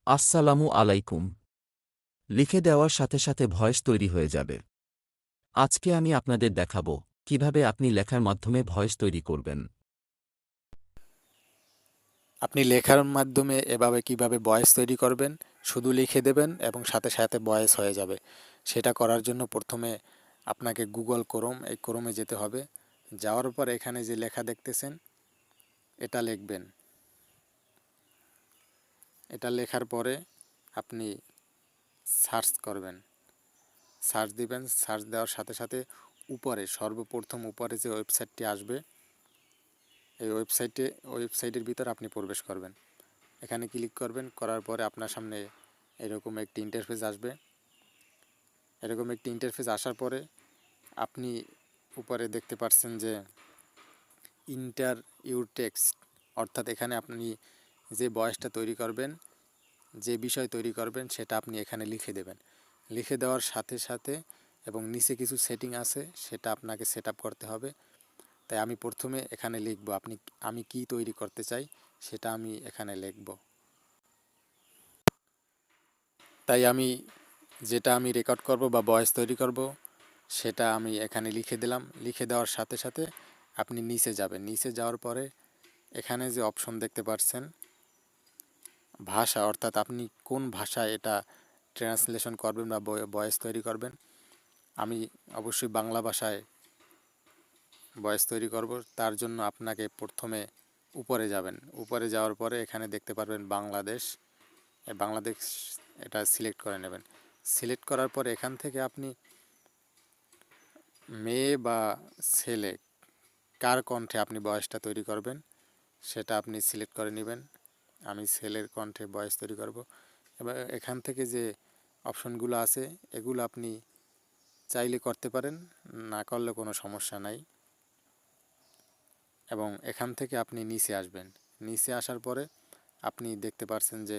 আসসালামু আলাইকুম। লিখে দেওয়ার সাথে সাথে ভয়েস তৈরি হয়ে যাবে। আজকে আমি আপনাদের দেখাবো কিভাবে আপনি লেখার মাধ্যমে ভয়েস তৈরি করবেন। আপনি লেখার মাধ্যমে এভাবে কিভাবে ভয়েস তৈরি করবেন, শুধু লিখে দেবেন এবং সাথে সাথে ভয়েস হয়ে যাবে। সেটা করার জন্য প্রথমে আপনাকে গুগল ক্রোম, এই ক্রোমে যেতে হবে। যাওয়ার পর এখানে যে লেখা দেখতেছেন এটা লিখবেন। এটা লেখার পরে আপনি সার্চ করবেন, সার্চ দিবেন। সার্চ দেওয়ার সাথে সাথে উপরে সর্বপ্রথম উপরে যে ওয়েবসাইটটি আসবে, এই ওয়েবসাইটের ভিতর আপনি প্রবেশ করবেন। এখানে ক্লিক করবেন, করার পরে আপনার সামনে এরকম একটি ইন্টারফেস আসবে। এরকম একটি ইন্টারফেস আসার পরে আপনি উপরে দেখতে পাচ্ছেন যে ইন্টার ইউর টেক্সট, অর্থাৎ এখানে আপনি যে ভয়েসটা তৈরি করবেন, যে বিষয় তৈরি করবেন সেটা আপনি এখানে লিখে দেবেন। লিখে দেওয়ার সাথে সাথে এবং নিচে কিছু সেটিং আছে, সেটা আপনাকে সেট আপ করতে হবে। তাই আমি প্রথমে এখানে লিখব আমি কি তৈরি করতে চাই সেটা আমি এখানে লিখব। তাই যেটা আমি রেকর্ড করব বা ভয়েস তৈরি করব সেটা আমি এখানে লিখে দিলাম। লিখে দেওয়ার সাথে সাথে আপনি নিচে যাবেন। নিচে যাওয়ার পরে এখানে যে অপশন দেখতে পাচ্ছেন ভাষা, অর্থাৎ আপনি কোন ভাষায় এটা ট্রান্সলেশন করবেন বা ভয়েস তৈরি করবেন। আমি অবশ্যই বাংলা ভাষায় ভয়েস তৈরি করব। তার জন্য আপনাকে প্রথমে উপরে যাবেন। উপরে যাওয়ার পরে এখানে দেখতে পারবেন বাংলাদেশ। বাংলাদেশ এটা সিলেক্ট করে নেবেন। সিলেক্ট করার পরে এখান থেকে আপনি মেয়ে বা ছেলে কার কণ্ঠে আপনি ভয়েসটা তৈরি করবেন সেটা আপনি সিলেক্ট করে নেবেন। আমি ছেলের কণ্ঠে ভয়েস তৈরি করব। এবার এখান থেকে যে অপশনগুলো আছে এগুলো আপনি চাইলে করতে পারেন, না করলে কোনো সমস্যা নাই। এবং এখান থেকে আপনি নিচে আসবেন। নিচে আসার পরে আপনি দেখতে পাচ্ছেন যে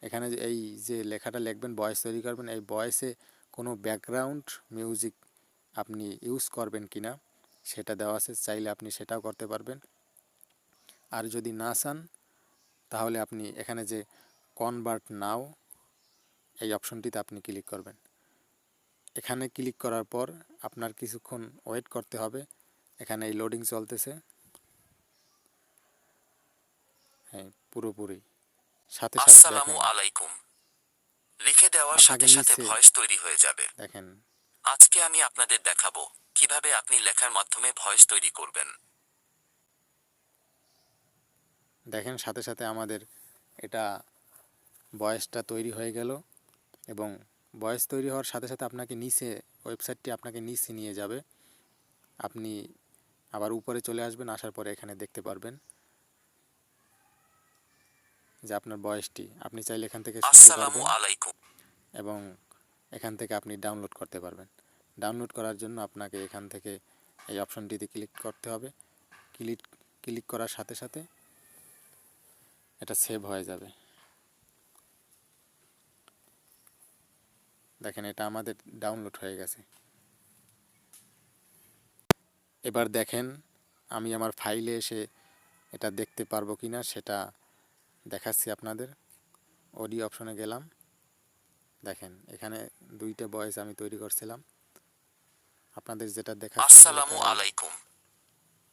এখানে এই যে লেখাটা লিখবেন, ভয়েস তৈরি করবেন, এই ভয়েসে কোনো ব্যাকগ্রাউন্ড মিউজিক আপনি ইউজ করবেন কিনা সেটা দেওয়া আছে। চাইলে আপনি সেটাও করতে পারবেন। আর যদি না চান তাহলে আপনি এখানে যে কনভার্ট নাও এই অপশনটিতে আপনি ক্লিক করবেন। এখানে ক্লিক করার পর আপনার কিছুক্ষণ ওয়েট করতে হবে। এখানে এই লোডিং চলতেছে। হ্যাঁ, পুরোপুরি সাথে সাথে আসসালামু দেখেন আলাইকুম। লিখে দেওয়ার আপনাকে সাথে সাথে নিচে ভয়েস তৈরি হয়ে যাবে। দেখেন আজকে আমি আপনাদের দেখাবো কিভাবে আপনি লেখার মাধ্যমে ভয়েস তৈরি করবেন। দেখেন সাথে সাথে আমাদের এটা ভয়েসটা তৈরি হয়ে গেল। এবং ভয়েস তৈরি হওয়ার সাথে সাথে আপনাকে নিচে ওয়েবসাইটটি আপনাকে নিচে নিয়ে যাবে। আপনি আবার উপরে চলে আসবেন, আসার পরে এখানে দেখতে পারবেন যে আপনার ভয়েসটি আপনি চাইলে এখান থেকে শুনতে আসসালামু পারবেন আলাইকুম। এবং এখান থেকে আপনি ডাউনলোড করতে পারবেন। ডাউনলোড করার জন্য আপনাকে এখান থেকে এই অপশনটিতে ক্লিক করতে হবে। ক্লিক ক্লিক করার সাথে সাথে এটা সেভ হয়ে যাবে। দেখেন এটা আমাদের ডাউনলোড হয়ে গেছে। এবার দেখেন আমি আমার ফাইলে এসে এটা দেখতে পারবো কি না সেটা দেখাচ্ছি আপনাদের। অডিও অপশনে গেলাম। দেখেন এখানে দুইটা ভয়েস আমি তৈরি করছিলাম। আপনাদের যেটা দেখাচ্ছি এটা আসসালামু আলাইকুম।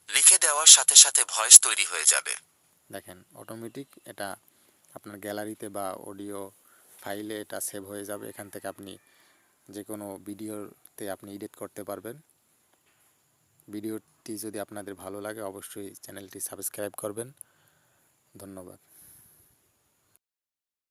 লিখে দেওয়ার সাথে সাথে ভয়েস তৈরি হয়ে যাবে। দেখেন অটোমেটিক এটা আপনার গ্যালারিতে বা অডিও ফাইলে এটা সেভ হয়ে যাবে। এখান থেকে আপনি যে কোনো ভিডিওতে আপনি এডিট করতে পারবেন। ভিডিওটি যদি আপনাদের ভালো লাগে অবশ্যই চ্যানেলটি সাবস্ক্রাইব করবেন। ধন্যবাদ।